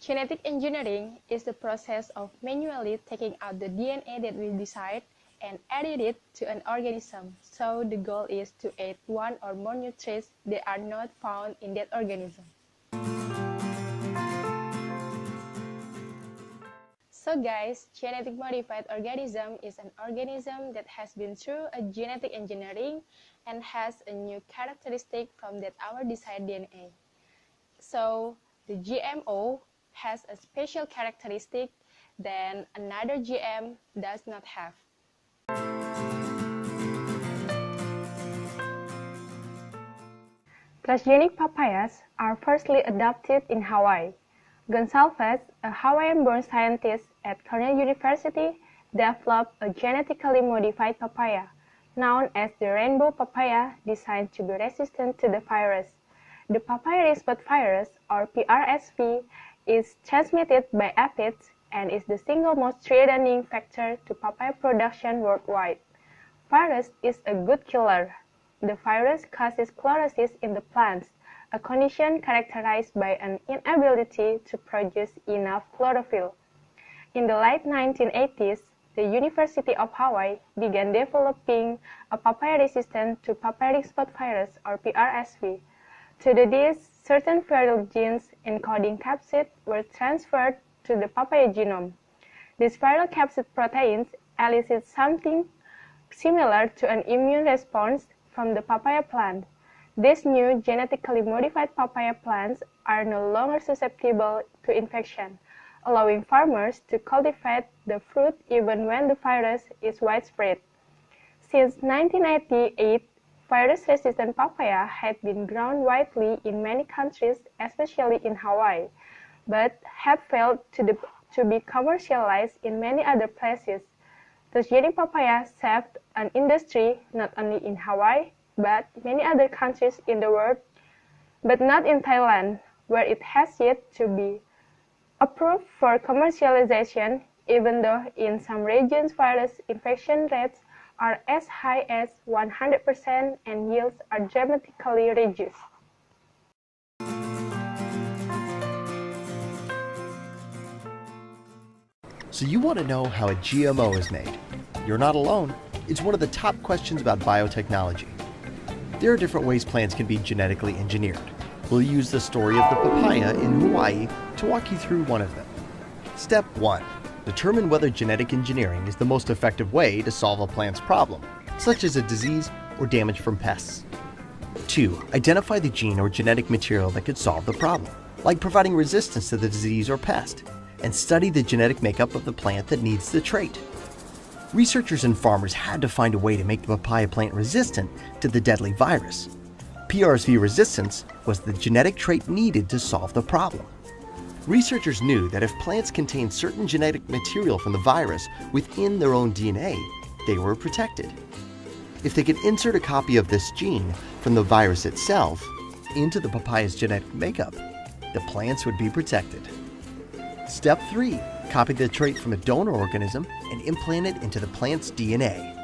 Genetic engineering is the process of manually taking out the DNA that we desired and adding it to an organism. So the goal is to add one or more new traits that are not found in that organism. So guys, genetic modified organism is an organism that has been through a genetic engineering and has a new characteristic from that our desired DNA. So the GMO has a special characteristic that another GM does not have. Transgenic papayas are firstly adopted in Hawaii. Gonsalves, a Hawaiian-born scientist at Cornell University, developed a genetically modified papaya, known as the rainbow papaya, designed to be resistant to the virus. The papaya spot virus, or PRSV, is transmitted by aphids and is the single most threatening factor to papaya production worldwide. Virus is a good killer. The virus causes chlorosis in the plants, a condition characterized by an inability to produce enough chlorophyll. In the late 1980s, the University of Hawaii began developing a papaya resistant to papaya spot virus, or PRSV. To do this, certain viral genes encoding capsid were transferred to the papaya genome. These viral capsid proteins elicit something similar to an immune response from the papaya plant. These new genetically modified papaya plants are no longer susceptible to infection, allowing farmers to cultivate the fruit even when the virus is widespread. Since 1988, virus-resistant papaya had been grown widely in many countries, especially in Hawaii, but had failed to be commercialized in many other places. Transgenic papaya saved an industry not only in Hawaii, but many other countries in the world, but not in Thailand, where it has yet to be approved for commercialization, even though in some regions virus infection rates are as high as 100% and yields are dramatically reduced. So you want to know how a GMO is made? You're not alone. It's one of the top questions about biotechnology. There are different ways plants can be genetically engineered. We'll use the story of the papaya in Hawaii to walk you through one of them. Step 1. Determine whether genetic engineering is the most effective way to solve a plant's problem, such as a disease or damage from pests. 2. Identify the gene or genetic material that could solve the problem, like providing resistance to the disease or pest, and study the genetic makeup of the plant that needs the trait. Researchers and farmers had to find a way to make the papaya plant resistant to the deadly virus. PRSV resistance was the genetic trait needed to solve the problem. Researchers knew that if plants contained certain genetic material from the virus within their own DNA, they were protected. If they could insert a copy of this gene from the virus itself into the papaya's genetic makeup, the plants would be protected. Step 3. Copy the trait from a donor organism and implant it into the plant's DNA.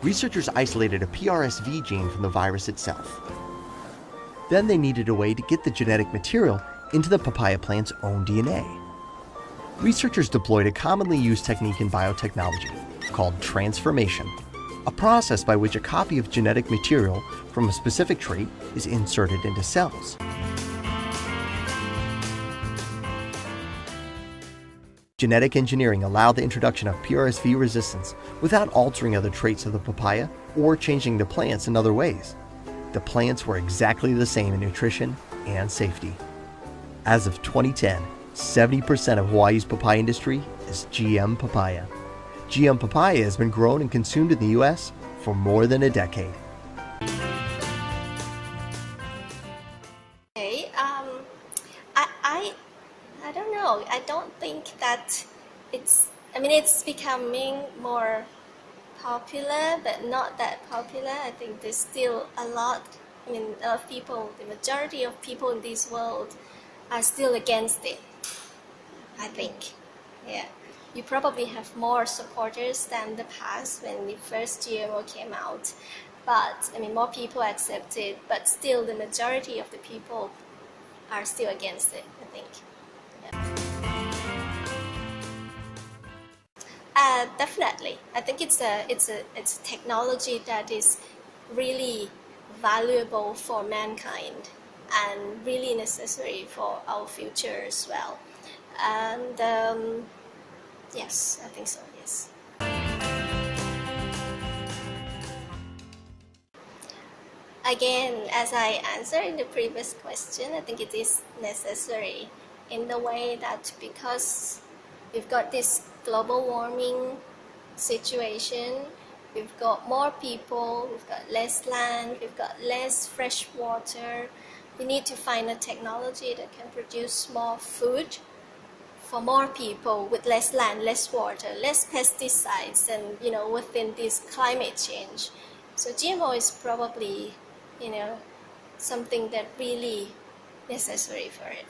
Researchers isolated a PRSV gene from the virus itself. Then they needed a way to get the genetic material into the papaya plant's own DNA. Researchers deployed a commonly used technique in biotechnology called transformation, a process by which a copy of genetic material from a specific trait is inserted into cells. Genetic engineering allowed the introduction of PRSV resistance without altering other traits of the papaya or changing the plants in other ways. The plants were exactly the same in nutrition and safety. As of 2010, 70% of Hawaii's papaya industry is GM papaya. GM papaya has been grown and consumed in the U.S. for more than a decade. Okay, I don't know. I don't think that it's becoming more popular, but not that popular. I think there's still a lot of people, the majority of people in this world are still against it, I think. Yeah. You probably have more supporters than the past when the first GMO came out. But, more people accept it, but still the majority of the people are still against it, I think. Definitely. I think it's a technology that is really valuable for mankind and really necessary for our future as well. And yes, I think so. Yes. Again, as I answered in the previous question, I think it is necessary in the way that because we've got this global warming situation, we've got more people, we've got less land, we've got less fresh water. We need to find a technology that can produce more food for more people with less land, less water, less pesticides, and within this climate change. So GMO is probably something that really necessary for it.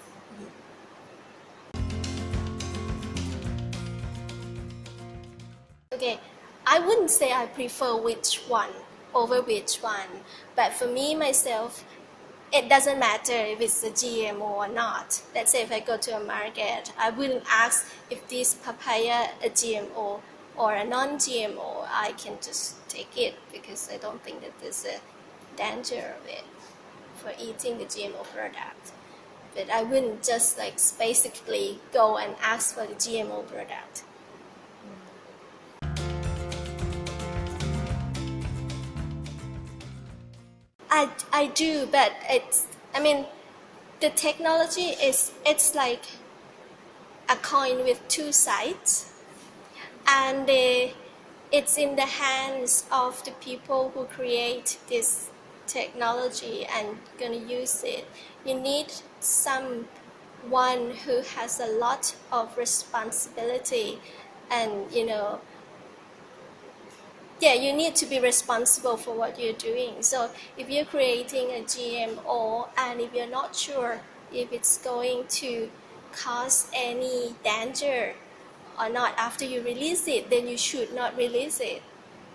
Okay, I wouldn't say I prefer which one over which one, but for me myself, it doesn't matter if it's a GMO or not. Let's say if I go to a market, I wouldn't ask if this papaya a GMO or a non-GMO. I can just take it because I don't think that there's a danger of it for eating the GMO product. But I wouldn't just basically go and ask for the GMO product. I do, but the technology it's like a coin with two sides, and it's in the hands of the people who create this technology and gonna use it. You need someone who has a lot of responsibility, and you need to be responsible for what you're doing. So if you're creating a GMO and if you're not sure if it's going to cause any danger or not after you release it, then you should not release it.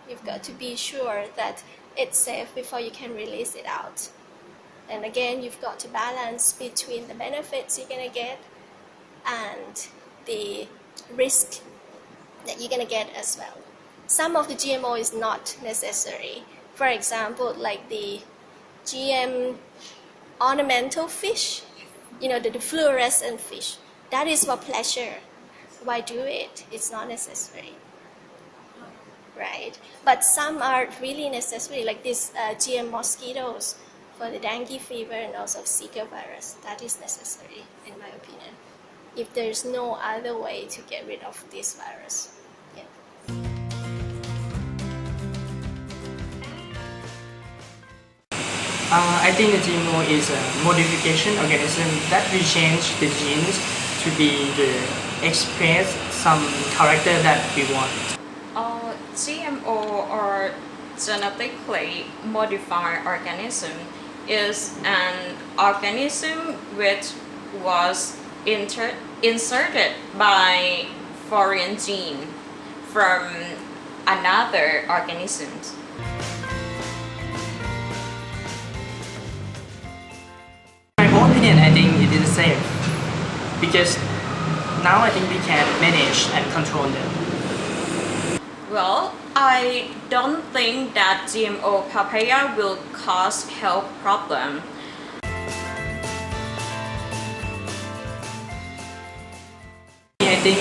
You've got to be sure that it's safe before you can release it out. And again, you've got to balance between the benefits you're going to get and the risk that you're going to get as well. Some of the GMO is not necessary. For example, like the GM ornamental fish, the fluorescent fish, that is for pleasure. Why do it? It's not necessary, right? But some are really necessary, like these GM mosquitoes for the dengue fever and also Zika virus. That is necessary, in my opinion, if there's no other way to get rid of this virus. Yeah. I think the GMO is a modification organism that will change the genes to be express some character that we want. GMO or genetically modified organism is an organism which was inserted by foreign gene from another organism. In my own opinion, I think it is safe because now I think we can manage and control them. Well, I don't think that GMO papaya will cause health problem. I think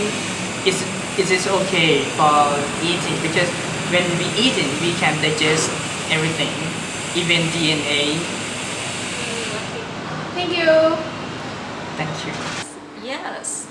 it is okay for eating because when we eat it, we can digest everything, even DNA. Thank you. Thank you. Yes.